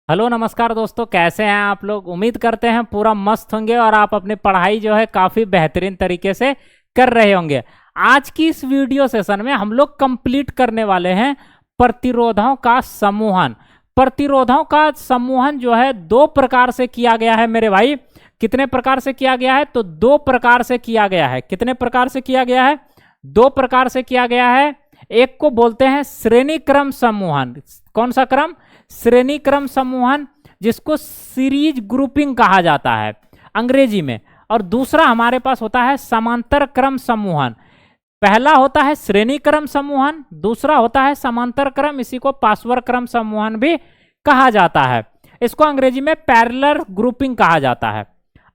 Hello नमस्कार दोस्तों, कैसे हैं आप लोग। उम्मीद करते हैं पूरा मस्त होंगे और आप अपनी पढ़ाई जो है काफ़ी बेहतरीन तरीके से कर रहे होंगे। आज की इस वीडियो सेशन में हम लोग कंप्लीट करने वाले हैं प्रतिरोधों का समूहन। प्रतिरोधों का समूहन जो है दो प्रकार से किया गया है मेरे भाई। कितने प्रकार से किया गया है? तो दो प्रकार से किया गया है। कितने प्रकार से किया गया है? दो प्रकार से किया गया है। एक को बोलते हैं श्रेणी क्रम समूहन। कौन सा क्रम? श्रेणी क्रम समूहन, जिसको सीरीज ग्रुपिंग कहा जाता है अंग्रेजी में। और दूसरा हमारे पास होता है समांतर क्रम समूहन। पहला होता है श्रेणी क्रम समूहन, दूसरा होता है समांतर क्रम, इसी को पार्श्व क्रम समूहन भी कहा जाता है। इसको अंग्रेजी में पैरेलल ग्रुपिंग कहा जाता है।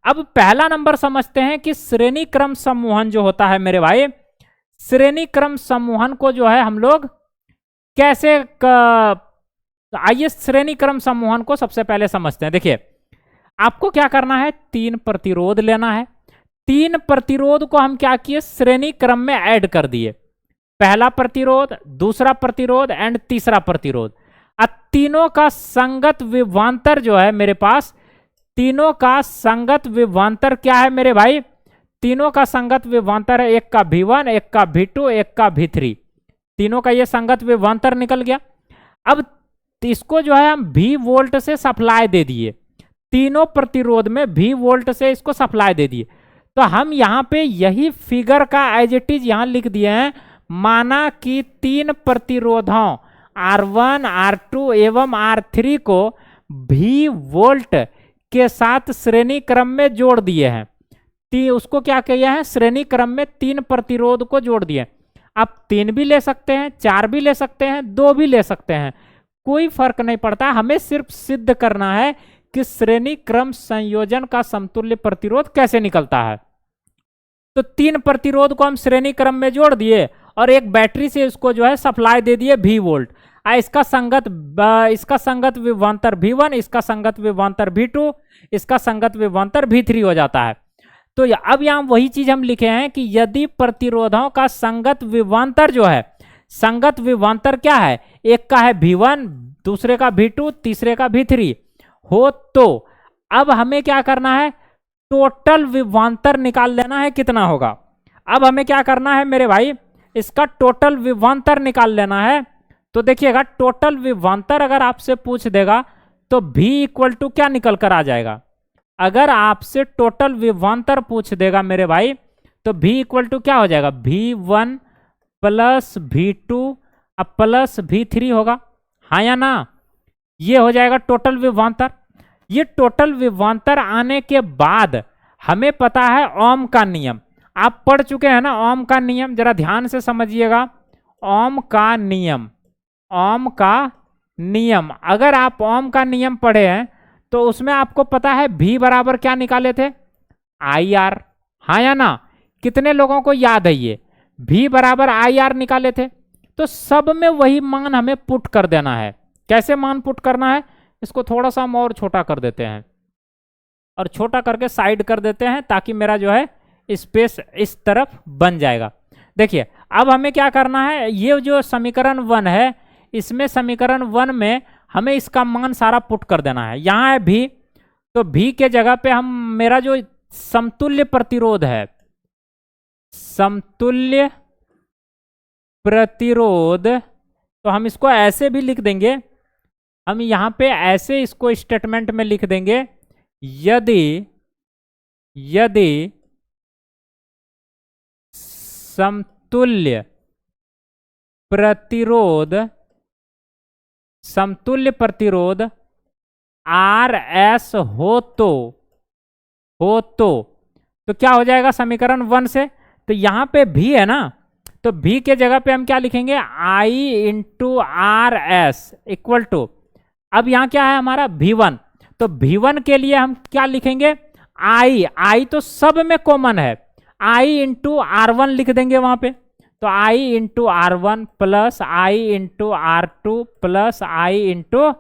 अब पहला नंबर समझते हैं कि श्रेणी क्रम समूहन जो होता है मेरे भाई, श्रेणी क्रम समूहन को जो है हम लोग कैसे आइए श्रेणी क्रम समूहन को सबसे पहले समझते हैं। देखिए, आपको क्या करना है, तीन प्रतिरोध लेना है। तीन प्रतिरोध को हम क्या किए, श्रेणी क्रम में ऐड कर दिए। पहला प्रतिरोध, दूसरा प्रतिरोध एंड तीसरा प्रतिरोध। अब तीनों का संगत विभवांतर जो है मेरे पास, तीनों का संगत विभवांतर क्या है मेरे भाई? तीनों का संगत विभवांतर है, एक का V1, एक का V2, एक का V3। तीनों का ये संगत विभवांतर निकल गया। अब इसको जो है हम V वोल्ट से सप्लाई दे दिए। तीनों प्रतिरोध में V वोल्ट से इसको सप्लाई दे दिए। तो हम यहाँ पे यही फिगर का एज इट इज यहाँ लिख दिए हैं। माना कि तीन प्रतिरोधों R1, R2 एवं R3 को V वोल्ट के साथ श्रेणी क्रम में जोड़ दिए हैं। उसको क्या किया है, श्रेणी क्रम में तीन प्रतिरोध को जोड़ दिए। आप तीन भी ले सकते हैं, चार भी ले सकते हैं, दो भी ले सकते हैं, कोई फर्क नहीं पड़ता। हमें सिर्फ सिद्ध करना है कि श्रेणी क्रम संयोजन का समतुल्य प्रतिरोध कैसे निकलता है। तो तीन प्रतिरोध को हम श्रेणी क्रम में जोड़ दिए और एक बैटरी से इसको जो है सप्लाई दे दिए V वोल्ट। इसका संगत विभवांतर V1, इसका संगत विभवांतर V2, इसका संगत विभवांतर V3 हो जाता है। तो अब यहाँ वही चीज हम लिखे हैं कि यदि प्रतिरोधों का संगत विभवांतर जो है, संगत विभवांतर क्या है, एक का है V1, दूसरे का V2, तीसरे का V3 हो, तो अब हमें क्या करना है, टोटल विभवांतर निकाल लेना है। कितना होगा? अब हमें क्या करना है मेरे भाई, इसका टोटल विभवांतर निकाल लेना है। तो देखिएगा, टोटल विभवांतर अगर आपसे पूछ देगा तो V इक्वल टू क्या निकल कर आ जाएगा। अगर आपसे टोटल विभवांतर पूछ देगा मेरे भाई, तो V इक्वल टू क्या हो जाएगा, V1 प्लस V2 अब प्लस V3 होगा, हाँ या ना। ये हो जाएगा टोटल विभवांतर। ये टोटल विभवांतर आने के बाद हमें पता है ओम का नियम। आप पढ़ चुके हैं ना ओम का नियम, जरा ध्यान से समझिएगा। ओम का नियम, ओम का नियम, अगर आप ओम का नियम पढ़े हैं तो उसमें आपको पता है V बराबर क्या निकाले थे, IR, हाँ या ना। कितने लोगों को याद है ये? V बराबर IR निकाले थे। तो सब में वही मान हमें पुट कर देना है। कैसे मान पुट करना है, इसको थोड़ा सा हम और छोटा कर देते हैं और छोटा करके साइड कर देते हैं ताकि मेरा जो है स्पेस इस तरफ बन जाएगा। देखिए, अब हमें क्या करना है, ये जो समीकरण 1 है, इसमें समीकरण 1 में हमें इसका मान सारा पुट कर देना है। यहाँ है V, तो V के जगह पे हम मेरा जो समतुल्य प्रतिरोध है, समतुल्य प्रतिरोध, तो हम इसको ऐसे भी लिख देंगे। हम यहाँ पे ऐसे इसको स्टेटमेंट में लिख देंगे, यदि समतुल्य प्रतिरोध RS हो तो क्या हो जाएगा समीकरण 1 से। तो यहाँ पे V है ना, तो V के जगह पे हम क्या लिखेंगे, I into RS equal to, अब यहाँ क्या है हमारा V1, तो V1 के लिए हम क्या लिखेंगे, I तो सब में कॉमन है, I इंटू R1 लिख देंगे वहां पे। तो I into R1 plus I into R2 plus I into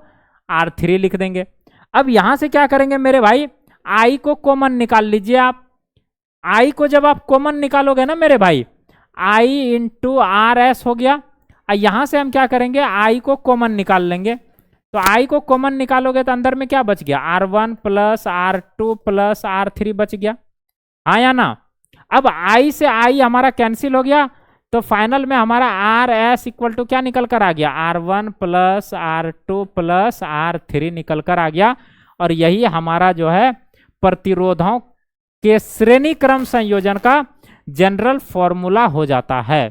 R3 लिख देंगे। अब यहां से क्या करेंगे मेरे भाई, I को कॉमन निकाल लीजिए आप। I को जब आप कॉमन निकालोगे ना मेरे भाई, I इंटू RS हो गया। यहां से हम क्या करेंगे, I को कॉमन निकाल लेंगे। तो आई को कॉमन निकालोगे तो अंदर में क्या बच गया, R1 plus R2 plus R3 बच गया, हाँ या ना। अब आई से आई हमारा कैंसिल हो गया, तो फाइनल में हमारा आर एस इक्वल टू क्या निकल कर आ गया, R1 plus R2 plus R3 निकल कर आ गया। और यही हमारा जो है प्रतिरोधों के श्रेणी क्रम संयोजन का जनरल फॉर्मूला हो जाता है।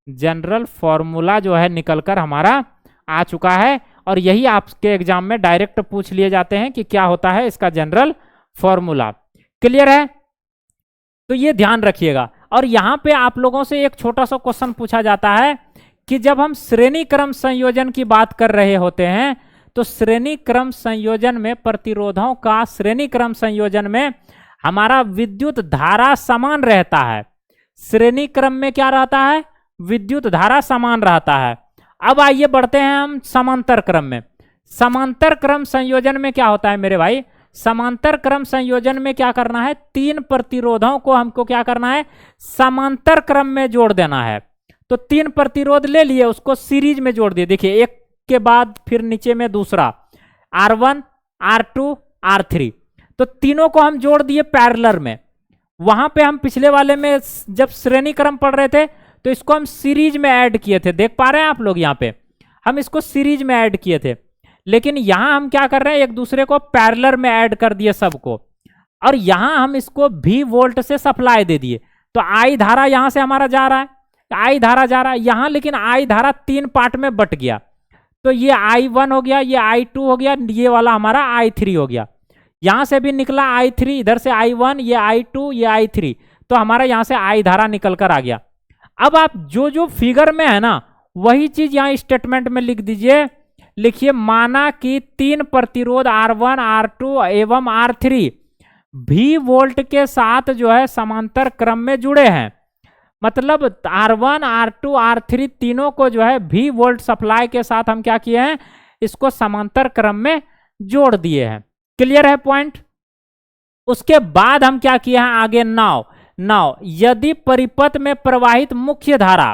जनरल फॉर्मूला जो है निकलकर हमारा आ चुका है, और यही आपके एग्जाम में डायरेक्ट पूछ लिए जाते हैं कि क्या होता है इसका जनरल फॉर्मूला। क्लियर है, तो ये ध्यान रखिएगा। और यहां पे आप लोगों से एक छोटा सा क्वेश्चन पूछा जाता है कि जब हम श्रेणी क्रम संयोजन की बात कर रहे होते हैं, तो श्रेणी क्रम संयोजन में प्रतिरोधों का श्रेणी क्रम संयोजन में हमारा विद्युत धारा समान रहता है। श्रेणी क्रम में क्या रहता है, विद्युत धारा समान रहता है। अब आइए बढ़ते हैं हम समांतर क्रम में। समांतर क्रम संयोजन में क्या होता है मेरे भाई, समांतर क्रम संयोजन में क्या करना है, तीन प्रतिरोधों को हमको क्या करना है, समांतर क्रम में जोड़ देना है। तो तीन प्रतिरोध ले लिए, उसको सीरीज में जोड़ दिए, देखिए एक के बाद फिर नीचे में दूसरा, R1 R2 R3, तो तीनों को हम जोड़ दिए पैरेलल में। वहां पे हम पिछले वाले में जब श्रेणी क्रम पढ़ रहे थे तो इसको हम सीरीज में ऐड किए थे, देख पा रहे हैं आप लोग, यहाँ पे हम इसको सीरीज में ऐड किए थे। लेकिन यहां हम क्या कर रहे हैं, एक दूसरे को पैरेलल में ऐड कर दिए सबको, और यहां हम इसको V वोल्ट से सप्लाई दे दिए। तो आई धारा यहां से हमारा जा रहा है, आई धारा जा रहा है यहां, लेकिन आई धारा तीन पार्ट में बट गया। तो ये I1 हो गया, ये I2 हो गया, ये वाला हमारा I3 हो गया। यहां से भी निकला I3, इधर से I1, ये I2, ये I3, तो हमारा यहां से आई धारा निकल कर आ गया। अब आप जो जो फिगर में है ना वही चीज यहां स्टेटमेंट में लिख दीजिए। लिखिए, माना कि तीन प्रतिरोध R1 R2 एवं R3 V वोल्ट के साथ जो है समांतर क्रम में जुड़े हैं। मतलब R1 R2 R3 तीनों को जो है V वोल्ट सप्लाई के साथ हम क्या किए हैं, इसको समांतर क्रम में जोड़ दिए हैं। क्लियर है पॉइंट। उसके बाद हम क्या किए हैं आगे, नाउ यदि परिपथ में प्रवाहित मुख्य धारा,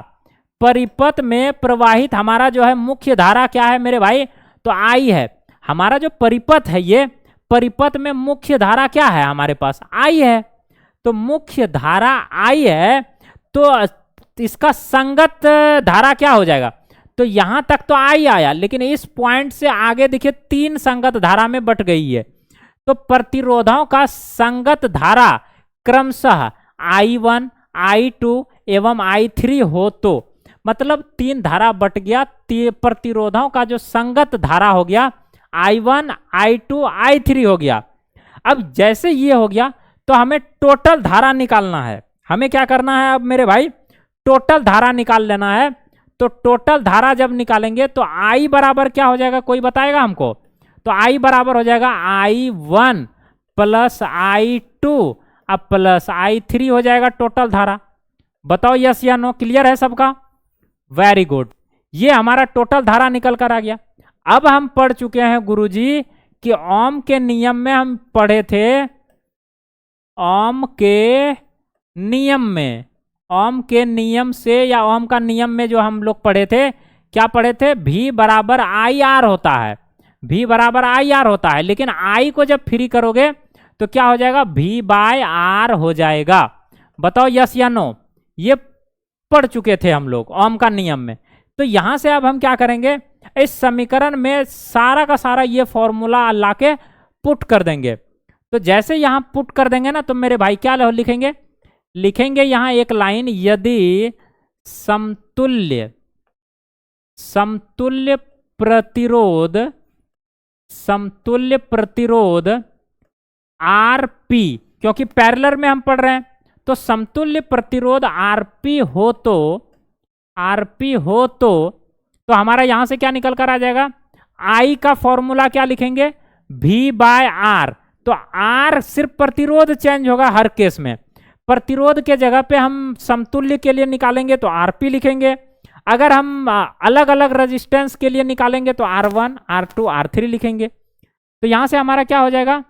परिपथ में प्रवाहित हमारा जो है मुख्य धारा क्या है मेरे भाई, तो आई है। हमारा जो परिपथ है, ये परिपथ में मुख्य धारा क्या है हमारे पास, आई है। तो मुख्य धारा आई है, तो इसका संगत धारा क्या हो जाएगा, तो यहां तक तो आई आया, लेकिन इस पॉइंट से आगे देखिए तीन संगत धारा में बट गई है। तो प्रतिरोधों का संगत धारा क्रमशः I1 I2 एवं I3 हो, तो मतलब तीन धारा बट गया, प्रतिरोधों का जो संगत धारा हो गया I1 I2 I3 हो गया। अब जैसे ये हो गया तो हमें टोटल धारा निकालना है। हमें क्या करना है अब मेरे भाई, टोटल धारा निकाल लेना है। तो टोटल धारा जब निकालेंगे तो I बराबर क्या हो जाएगा, कोई बताएगा हमको, तो I बराबर हो जाएगा I1 प्लस I2 अब प्लस I3 हो जाएगा टोटल धारा। बताओ यस या नो, क्लियर है सबका, वेरी गुड। ये हमारा टोटल धारा निकल कर आ गया। अब हम पढ़ चुके हैं गुरुजी कि ओम के नियम में हम पढ़े थे, ओम के नियम में, ओम के नियम से या ओम का नियम में जो हम लोग पढ़े थे, क्या पढ़े थे, V बराबर IR होता है, V बराबर IR होता है। लेकिन I को जब फ्री करोगे तो क्या हो जाएगा, V बाय R हो जाएगा। बताओ यस या नो, ये पढ़ चुके थे हम लोग ओम का नियम में। तो यहां से अब हम क्या करेंगे, इस समीकरण में सारा का सारा ये फॉर्मूला ला के पुट कर देंगे। तो जैसे यहां पुट कर देंगे ना, तो मेरे भाई क्या लिखेंगे, लिखेंगे यहां एक लाइन, यदि समतुल्य प्रतिरोध RP, क्योंकि पैरेलल में हम पढ़ रहे हैं, तो समतुल्य प्रतिरोध RP हो तो हमारा यहां से क्या निकल कर आ जाएगा, I का फॉर्मूला क्या लिखेंगे, V बाय R। तो R सिर्फ प्रतिरोध चेंज होगा हर केस में, प्रतिरोध के जगह पे हम समतुल्य के लिए निकालेंगे तो RP लिखेंगे। अगर हम अलग अलग रेजिस्टेंस के लिए निकालेंगे तो R1 R2 R3 लिखेंगे। तो यहां से हमारा क्या हो जाएगा,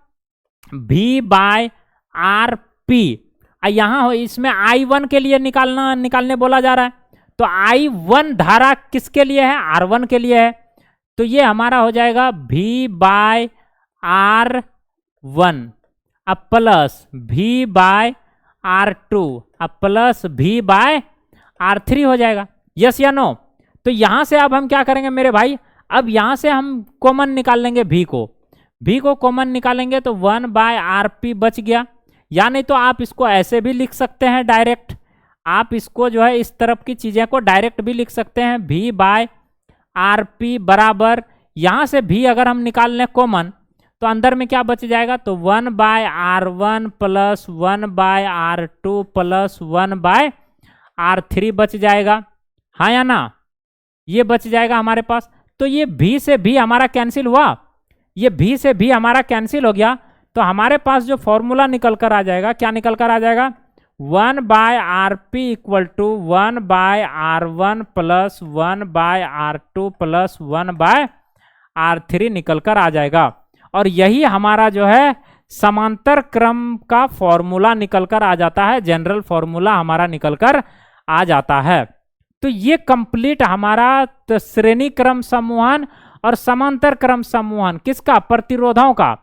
V बाय RP। यहां इसमें I1 के लिए निकालने बोला जा रहा है, तो I1 धारा किसके लिए है, R1 के लिए है। तो ये हमारा हो जाएगा V बाय R1 अब प्लस V बाय R2 अब प्लस V बाय R3 हो जाएगा। यस या नो? तो यहां से अब हम क्या करेंगे मेरे भाई, अब यहां से हम कॉमन निकाल लेंगे V को कॉमन निकालेंगे तो 1 बाय RP बच गया। या नहीं तो आप इसको ऐसे भी लिख सकते हैं डायरेक्ट, आप इसको जो है इस तरफ की चीजें को डायरेक्ट भी लिख सकते हैं। V बाय RP बराबर, यहां से V अगर हम निकाल लें कॉमन तो अंदर में क्या बच जाएगा, तो 1 by R1 plus 1 by R2 plus 1 by R3 बच जाएगा। हाँ या ना? ये बच जाएगा हमारे पास। तो ये V से V हमारा कैंसिल हुआ, ये V से V हमारा कैंसिल हो गया। तो हमारे पास जो फॉर्मूला निकल कर आ जाएगा, क्या निकल कर आ जाएगा, 1 by RP equal to 1 by R1 plus 1 by R2 plus 1 by R3 निकल कर आ जाएगा। और यही हमारा जो है समांतर क्रम का फॉर्मूला निकल कर आ जाता है, जनरल फॉर्मूला हमारा निकल कर आ जाता है। तो ये कंप्लीट हमारा श्रेणी क्रम समूहन और समांतर क्रम समूहन किसका, प्रतिरोधों का,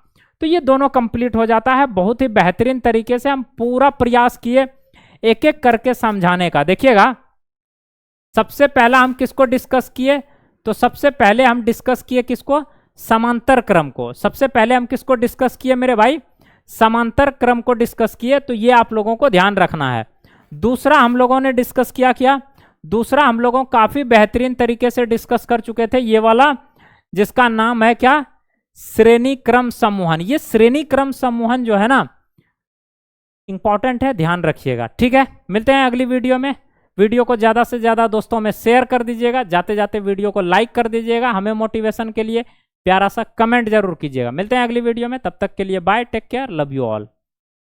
तो ये दोनों कंप्लीट हो जाता है। बहुत ही बेहतरीन तरीके से हम पूरा प्रयास किए एक एक करके समझाने का। देखिएगा, सबसे पहला हम किसको डिस्कस किए, तो सबसे पहले हम डिस्कस किए किसको, समांतर क्रम को। सबसे पहले हम किसको डिस्कस किए मेरे भाई, समांतर क्रम को डिस्कस किए। तो ये आप लोगों को ध्यान रखना है। दूसरा हम लोगों ने डिस्कस किया क्या, दूसरा हम लोगों काफी बेहतरीन तरीके से डिस्कस कर चुके थे, ये वाला जिसका नाम है क्या, श्रेणी क्रम समूहन। ये श्रेणी क्रम समूहन जो है ना इंपॉर्टेंट है, ध्यान रखिएगा। ठीक है, मिलते हैं अगली वीडियो में। वीडियो को ज्यादा से ज्यादा दोस्तों में शेयर कर दीजिएगा, जाते जाते वीडियो को लाइक कर दीजिएगा, हमें मोटिवेशन के लिए प्यारा सा कमेंट जरूर कीजिएगा। मिलते हैं अगली वीडियो में, तब तक के लिए bye, take care, love you all.